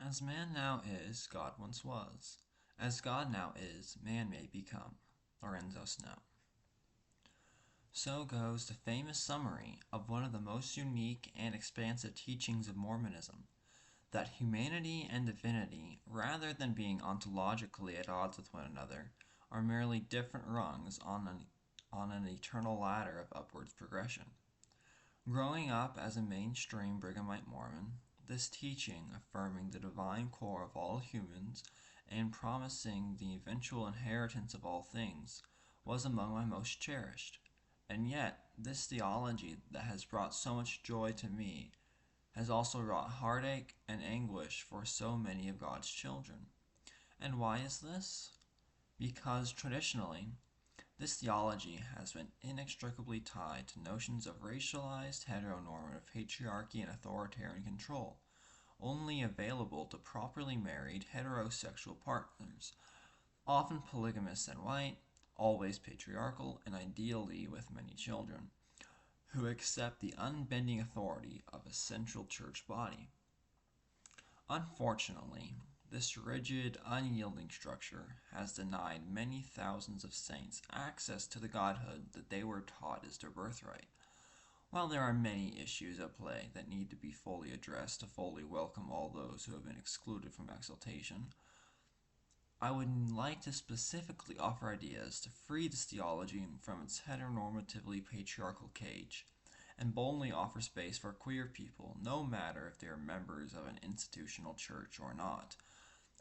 As man now is, God once was. As God now is, man may become. Lorenzo Snow. So goes the famous summary of one of the most unique and expansive teachings of Mormonism, that humanity and divinity, rather than being ontologically at odds with one another, are merely different rungs on an eternal ladder of upwards progression. Growing up as a mainstream Brighamite Mormon, this teaching, affirming the divine core of all humans and promising the eventual inheritance of all things, was among my most cherished. And yet, this theology that has brought so much joy to me has also wrought heartache and anguish for so many of God's children. And why is this? Because traditionally, this theology has been inextricably tied to notions of racialized heteronormative patriarchy and authoritarian control, only available to properly married heterosexual partners, often polygamous and white, always patriarchal, and ideally with many children, who accept the unbending authority of a central church body. Unfortunately, this rigid, unyielding structure has denied many thousands of saints access to the godhood that they were taught is their birthright. While there are many issues at play that need to be fully addressed to fully welcome all those who have been excluded from exaltation, I would like to specifically offer ideas to free this theology from its heteronormatively patriarchal cage, and boldly offer space for queer people, no matter if they are members of an institutional church or not,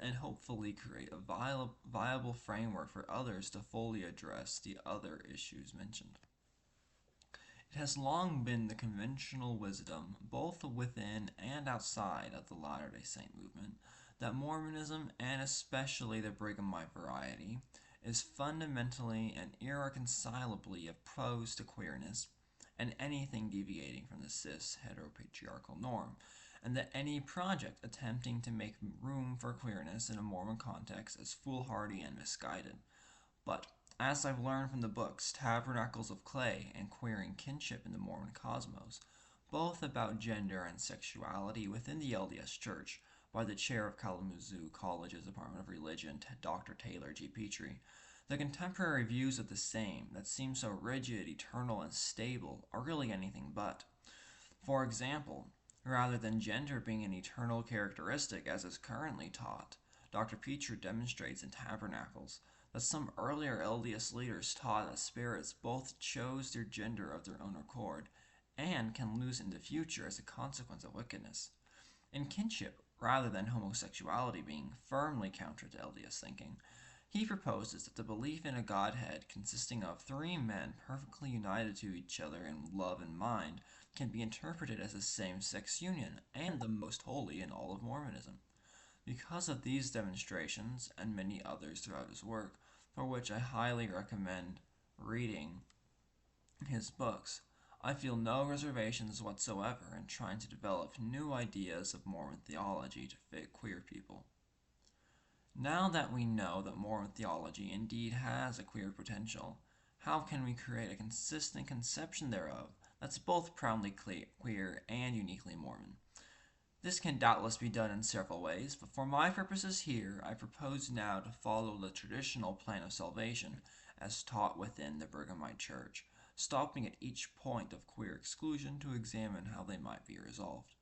and hopefully create a viable framework for others to fully address the other issues mentioned. It has long been the conventional wisdom, both within and outside of the Latter-day Saint movement, that Mormonism, and especially the Brighamite variety, is fundamentally and irreconcilably opposed to queerness and anything deviating from the cis heteropatriarchal norm, and that any project attempting to make room for queerness in a Mormon context is foolhardy and misguided. But as I've learned from the books Tabernacles of Clay and Queering Kinship in the Mormon Cosmos, both about gender and sexuality within the LDS Church, by the chair of Kalamazoo College's Department of Religion, Dr. Taylor G. Petrie, the contemporary views of the same, that seem so rigid, eternal, and stable, are really anything but. For example, rather than gender being an eternal characteristic as is currently taught, Dr. Petrie demonstrates in Tabernacles that some earlier LDS leaders taught that spirits both chose their gender of their own accord and can lose in the future as a consequence of wickedness. In Kinship, rather than homosexuality being firmly counter to LDS thinking, he proposes that the belief in a Godhead consisting of three men perfectly united to each other in love and mind can be interpreted as a same-sex union and the most holy in all of Mormonism. Because of these demonstrations, and many others throughout his work, for which I highly recommend reading his books, I feel no reservations whatsoever in trying to develop new ideas of Mormon theology to fit queer people. Now that we know that Mormon theology indeed has a queer potential, how can we create a consistent conception thereof that's both proudly queer and uniquely Mormon? This can doubtless be done in several ways, but for my purposes here, I propose now to follow the traditional plan of salvation as taught within the Brighamite Church, stopping at each point of queer exclusion to examine how they might be resolved.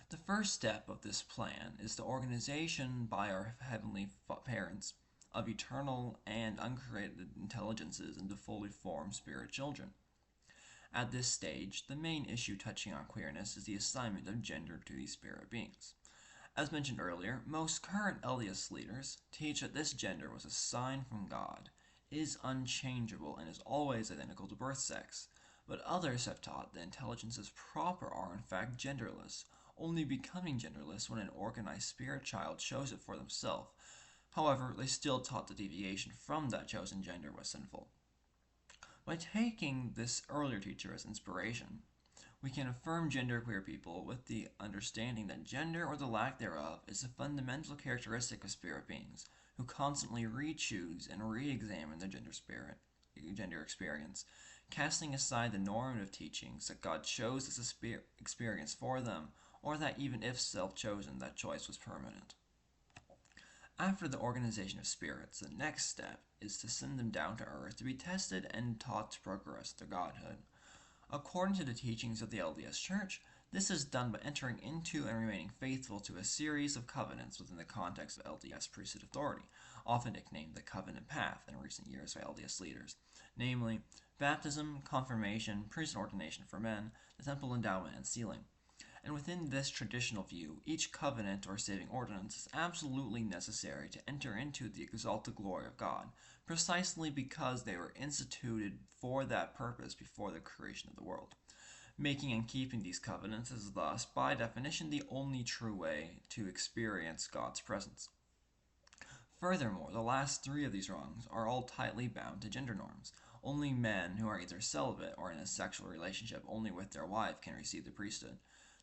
The first step of this plan is the organization by our heavenly parents of eternal and uncreated intelligences into fully formed spirit children. At this stage, the main issue touching on queerness is the assignment of gender to these spirit beings. As mentioned earlier, most current LDS leaders teach that this gender was assigned from God, is unchangeable, and is always identical to birth sex, but others have taught that intelligences proper are in fact genderless, only becoming genderless when an organized spirit child chose it for themselves. However, they still taught the deviation from that chosen gender was sinful. By taking this earlier teacher as inspiration, we can affirm genderqueer people with the understanding that gender or the lack thereof is a fundamental characteristic of spirit beings who constantly re-choose and re-examine their gender experience, casting aside the normative teachings that God chose this experience for them, or that even if self-chosen, that choice was permanent. After the organization of spirits, the next step is to send them down to earth to be tested and taught to progress to godhood. According to the teachings of the LDS Church, this is done by entering into and remaining faithful to a series of covenants within the context of LDS priesthood authority, often nicknamed the Covenant Path in recent years by LDS leaders, namely baptism, confirmation, priesthood ordination for men, the temple endowment, and sealing. And within this traditional view, each covenant or saving ordinance is absolutely necessary to enter into the exalted glory of God, precisely because they were instituted for that purpose before the creation of the world. Making and keeping these covenants is thus, by definition, the only true way to experience God's presence. Furthermore, the last three of these rungs are all tightly bound to gender norms. Only men who are either celibate or in a sexual relationship only with their wife can receive the priesthood.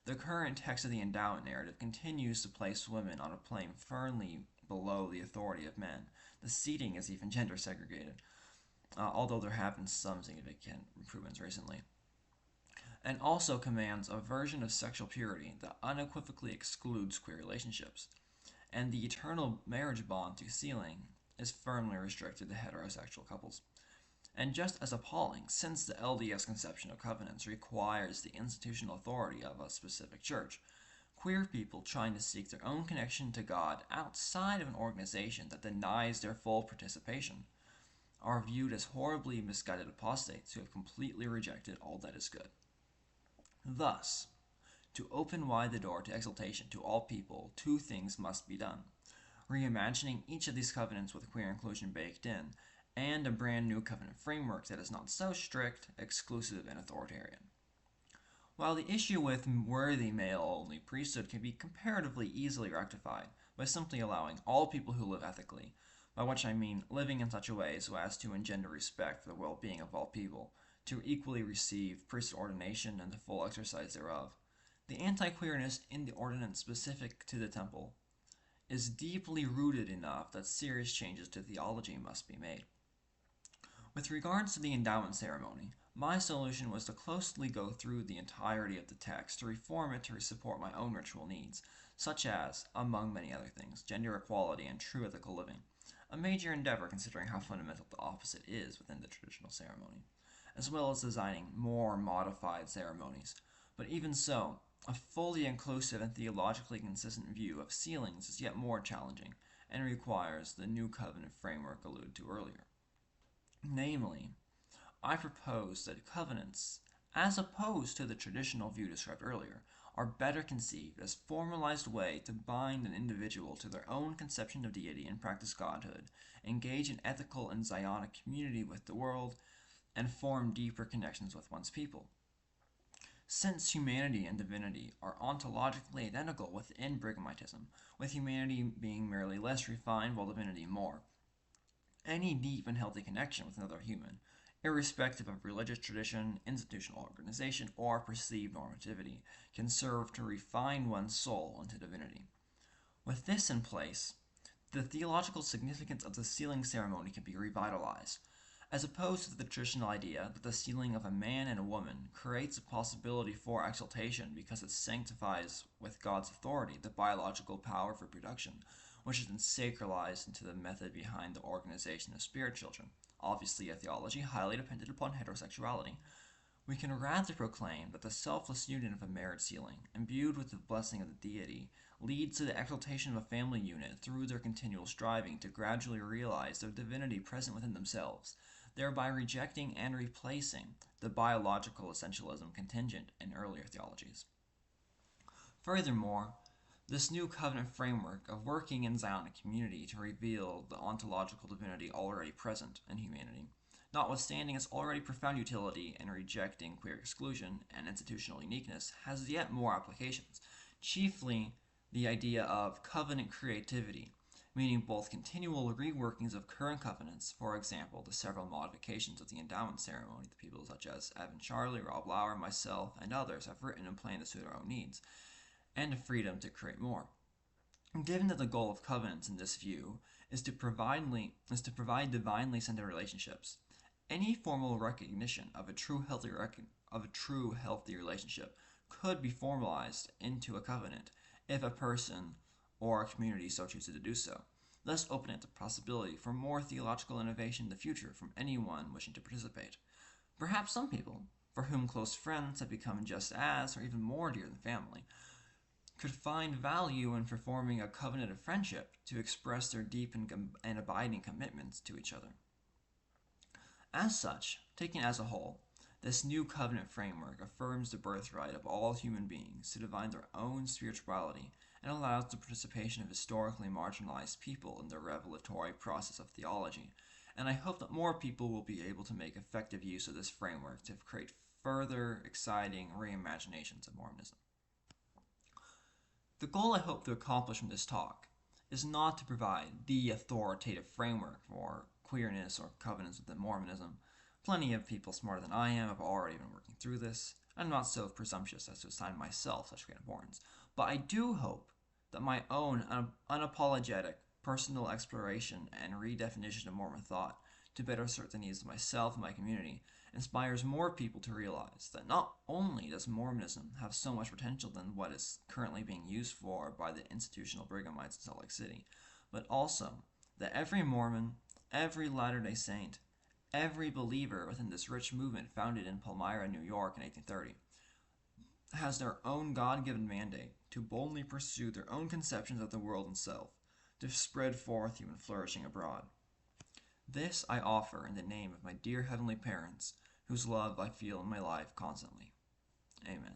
The current text of the endowment narrative continues to place women on a plane firmly below the authority of men. The seating is even gender segregated, although there have been some significant improvements recently. And also commands a version of sexual purity that unequivocally excludes queer relationships. And the eternal marriage bond through sealing is firmly restricted to heterosexual couples. And just as appalling, since the LDS conception of covenants requires the institutional authority of a specific church, queer people trying to seek their own connection to God outside of an organization that denies their full participation are viewed as horribly misguided apostates who have completely rejected all that is good. Thus, to open wide the door to exaltation to all people, two things must be done: reimagining each of these covenants with queer inclusion baked in, and a brand new covenant framework that is not so strict, exclusive, and authoritarian. While the issue with worthy male-only priesthood can be comparatively easily rectified by simply allowing all people who live ethically, by which I mean living in such a way so as to engender respect for the well-being of all people, to equally receive priesthood ordination and the full exercise thereof, the anti-queerness in the ordinance specific to the temple is deeply rooted enough that serious changes to theology must be made. With regards to the endowment ceremony, my solution was to closely go through the entirety of the text to reform it to support my own ritual needs, such as, among many other things, gender equality and true ethical living, a major endeavor considering how fundamental the opposite is within the traditional ceremony, as well as designing more modified ceremonies. But even so, a fully inclusive and theologically consistent view of sealings is yet more challenging, and requires the new covenant framework alluded to earlier. Namely, I propose that covenants, as opposed to the traditional view described earlier, are better conceived as formalized way to bind an individual to their own conception of deity and practice godhood, engage in ethical and zionic community with the world, and form deeper connections with one's people. Since humanity and divinity are ontologically identical within Brighamitism, with humanity being merely less refined while divinity more, any deep and healthy connection with another human, irrespective of religious tradition, institutional organization, or perceived normativity, can serve to refine one's soul into divinity. With this in place, the theological significance of the sealing ceremony can be revitalized, as opposed to the traditional idea that the sealing of a man and a woman creates a possibility for exaltation because it sanctifies with God's authority the biological power for production, which is then sacralized into the method behind the organization of spirit children, obviously a theology highly dependent upon heterosexuality. We can rather proclaim that the selfless union of a marriage sealing, imbued with the blessing of the deity, leads to the exaltation of a family unit through their continual striving to gradually realize their divinity present within themselves, thereby rejecting and replacing the biological essentialism contingent in earlier theologies. Furthermore, this new covenant framework of working in Zionic community to reveal the ontological divinity already present in humanity, notwithstanding its already profound utility in rejecting queer exclusion and institutional uniqueness, has yet more applications, chiefly the idea of covenant creativity, meaning both continual reworkings of current covenants, for example, the several modifications of the endowment ceremony that people such as Evan Charley, Rob Lauer, myself, and others have written and planned to suit our own needs, and the freedom to create more. Given that the goal of covenants in this view is to provide divinely centered relationships, any formal recognition of a true healthy relationship could be formalized into a covenant if a person or a community so chooses to do so, thus opening up the possibility for more theological innovation in the future from anyone wishing to participate. Perhaps some people, for whom close friends have become just as or even more dear than family, could find value in performing a covenant of friendship to express their deep and abiding commitments to each other. As such, taken as a whole, this new covenant framework affirms the birthright of all human beings to define their own spirituality and allows the participation of historically marginalized people in the revelatory process of theology, and I hope that more people will be able to make effective use of this framework to create further exciting reimaginations of Mormonism. The goal I hope to accomplish from this talk is not to provide the authoritative framework for queerness or covenants within Mormonism. Plenty of people smarter than I am have already been working through this. I'm not so presumptuous as to assign myself such great importance, but I do hope that my own unapologetic personal exploration and redefinition of Mormon thought to better serve the needs of myself and my community inspires more people to realize that not only does Mormonism have so much potential than what is currently being used for by the institutional Brighamites in Salt Lake City, but also that every Mormon, every Latter-day Saint, every believer within this rich movement founded in Palmyra, New York in 1830, has their own God-given mandate to boldly pursue their own conceptions of the world and self, to spread forth human flourishing abroad. This I offer in the name of my dear heavenly parents, whose love I feel in my life constantly. Amen.